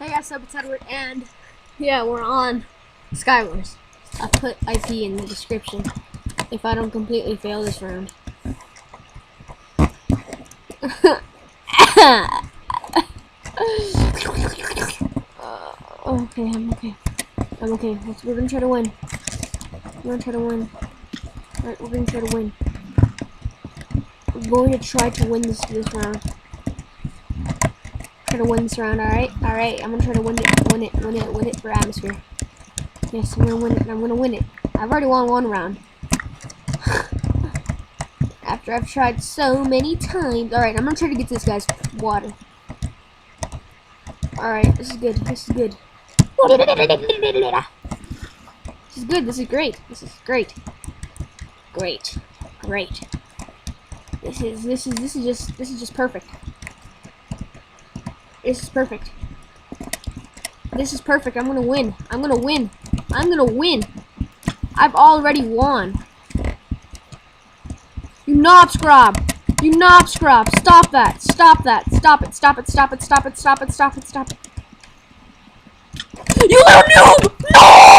Hey guys, so it's Edward, and yeah, we're on Skywars. I'll put IP in the description if I don't completely fail this round. Okay, I'm okay. I'm okay. We're gonna try to win. We're gonna try to win. Alright, we're gonna try to win. We're going to try to win this round. Try to win this round, alright? Alright, I'm gonna try to win it for atmosphere. Yes, I'm gonna win it, and I'm gonna win it. I've already won one round. After I've tried so many times. Alright, I'm gonna try to get this guy's water. Alright, this is good. This is good. This is good. This is great. This is great. Great. Great. This is just perfect. This is perfect. This is perfect. I'm gonna win. I'm gonna win. I'm gonna win. I've already won. You knob scrub. You knob scrub. Stop that. Stop that. Stop it. Stop it. Stop it. Stop it. Stop it. Stop it. Stop it. Stop it. You little noob! No!